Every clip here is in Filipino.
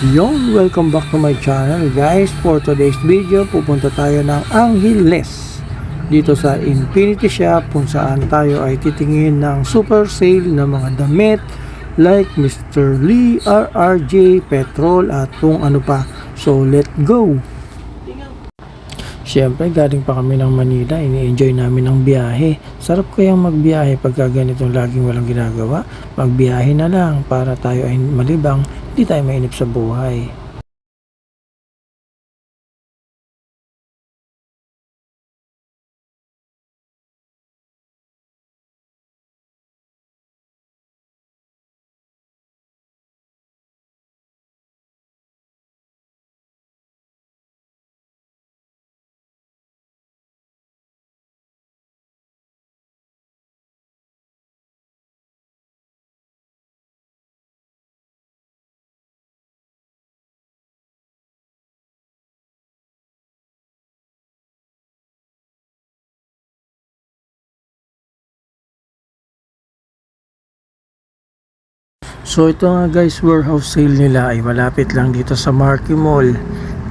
Yon, welcome back to my channel guys. For today's video, pupunta tayo ng Angeles dito sa Infinity Shop kung saan tayo ay titingin ng super sale ng mga damit like Mr. Lee, RRJ, Petrol at kung ano pa. So let's go! Siyempre, galing pa kami ng Manila, ini-enjoy namin ang biyahe. Sarap kayang magbiyahe pagka ganitong laging walang ginagawa. Magbiyahe na lang para tayo ay malibang, di tayo mainip sa buhay. So ito nga guys, warehouse sale nila ay malapit lang dito sa Marquee Mall.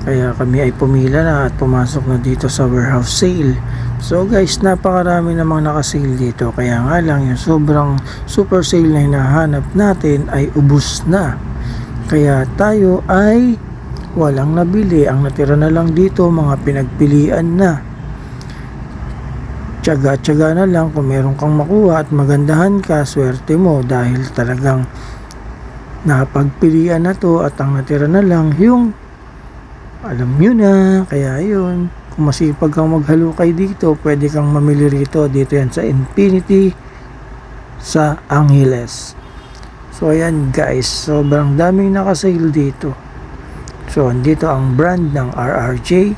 Kaya kami ay pumila na at pumasok na dito sa warehouse sale. So guys, napakarami namang nakasale dito. Kaya nga lang yung sobrang super sale na hinahanap natin ay ubos na. Kaya tayo ay walang nabili. Ang natira na lang dito mga pinagpilian na. Tiyaga-tiyaga na lang kung meron kang makuha at magandahan ka, swerte mo dahil talagang napagpilian na to at ang natira na lang yung alam nyo na. Kaya yun, kung masipag kang maghalukay dito, pwede kang mamili rito. Dito yan sa Infinity sa Angeles. So ayan guys, sobrang daming nakasale dito. So andito ang brand ng RRJ,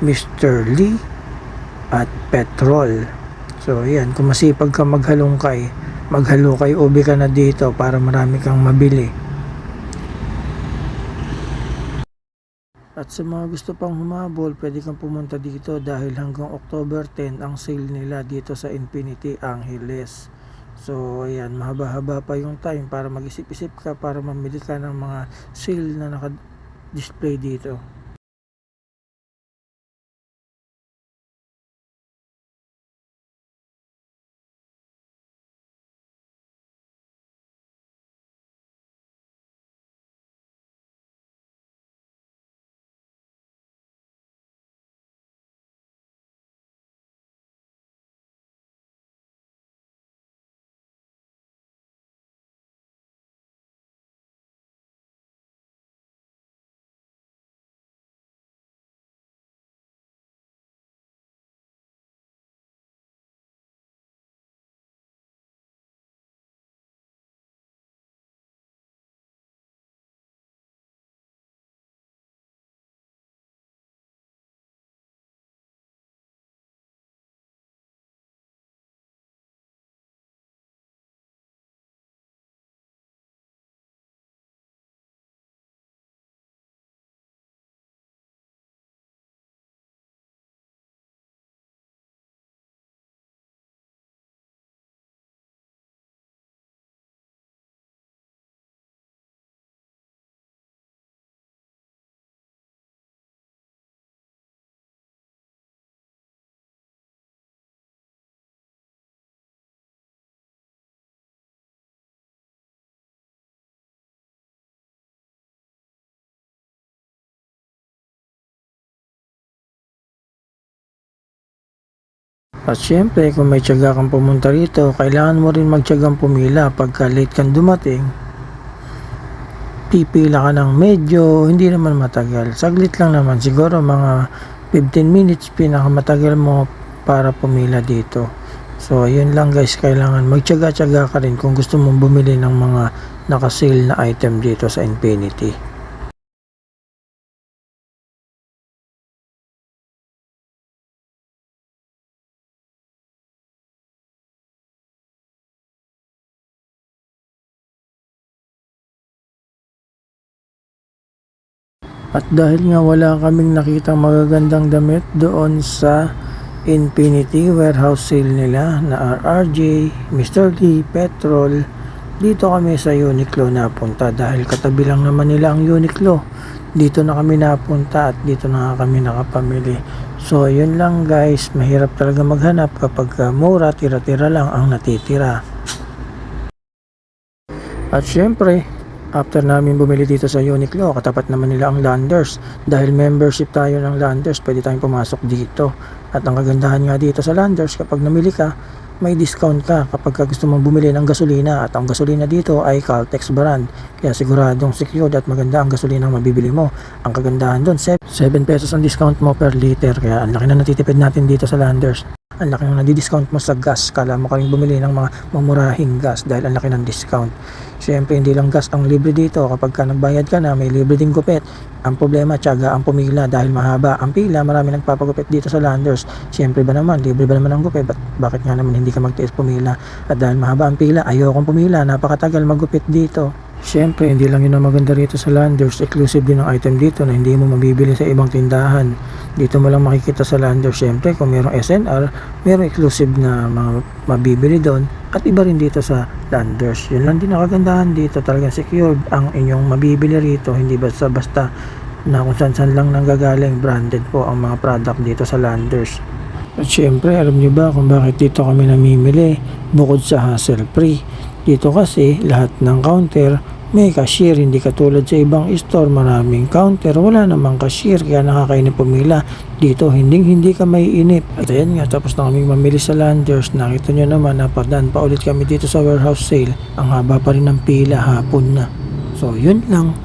Mr. Lee at Petrol. So ayan, kung masipag kang maghalukay ubi ka na dito para marami kang mabili. At sa mga gusto pang humabol, pwede kang pumunta dito dahil hanggang October 10 ang sale nila dito sa Infinity Angeles. So ayan, mahaba-haba pa yung time para mag-isip-isip ka para mamili ka ng mga sale na naka-display dito. At syempre, kung may tiyaga kang pumunta rito, kailangan mo rin magtiyagang pumila. Pagka late kang dumating, pipila ka ng medyo, hindi naman matagal. Saglit lang naman, siguro mga 15 minutes pinakamatagal mo para pumila dito. So, ayun lang guys, kailangan magtiyaga-tiyaga ka rin kung gusto mong bumili ng mga nakasale na item dito sa Infinity. At dahil nga wala kaming nakitang magagandang damit doon sa Infinity warehouse sale nila na RRJ, Mr. Lee, Petrol, dito kami sa Uniqlo napunta dahil katabi lang naman nila ang Uniqlo. Dito na kami napunta at dito na kami nakapamili. So yun lang guys, mahirap talaga maghanap kapag mura, tira-tira lang ang natitira. At syempre, after namin bumili dito sa Uniqlo, katapat naman nila ang Landers. Dahil membership tayo ng Landers, pwede tayong pumasok dito. At ang kagandahan nga dito sa Landers, kapag namili ka, may discount ka kapag gusto mong bumili ng gasolina. At ang gasolina dito ay Caltex brand. Kaya siguradong secured at maganda ang gasolina ang mabibili mo. Ang kagandahan doon, 7 pesos ang discount mo per liter. Kaya ang laki na natitipid natin dito sa Landers. Ang laki na nadi-discount mo sa gas. Kala mo kaming bumili ng mga mamurahing gas dahil ang laki ng discount. Siyempre, hindi lang gas ang libre dito. Kapag ka nagbayad ka na, may libre ding gupit. Ang problema, tiyaga ang pumila dahil mahaba ang pila. Marami nagpapagupit dito sa Landers. Siyempre ba naman, libre ba naman ang gupit? Bakit nga naman hindi ka magtiis pumila? At dahil mahaba ang pila, ayokong pumila. Napakatagal magupit dito. Siyempre, hindi lang yun ang maganda rito sa Landers. Exclusive din ang item dito na hindi mo mabibili sa ibang tindahan. Dito mo lang makikita sa Landers. Siyempre, kung mayroong SNR, mayroong exclusive na mga mabibili doon. At iba rin dito sa Landers. Yun lang din ang kagandahan dito. Talagang secured ang inyong mabibili rito. Hindi basta-basta na kung saan lang nanggagaling. Branded po ang mga product dito sa Landers. At syempre, alam nyo ba kung bakit dito kami namimili? Bukod sa hassle-free. Dito kasi lahat ng counter may cashier, hindi katulad sa ibang store, maraming counter, wala namang cashier, kaya nakakainip pumila. Dito hindi ka maiinip. At ayan nga, tapos na kami mamili sa Landers. Nakita nyo naman, napadaan pa ulit kami dito sa warehouse sale. Ang haba pa rin ng pila, hapon na. So yun lang.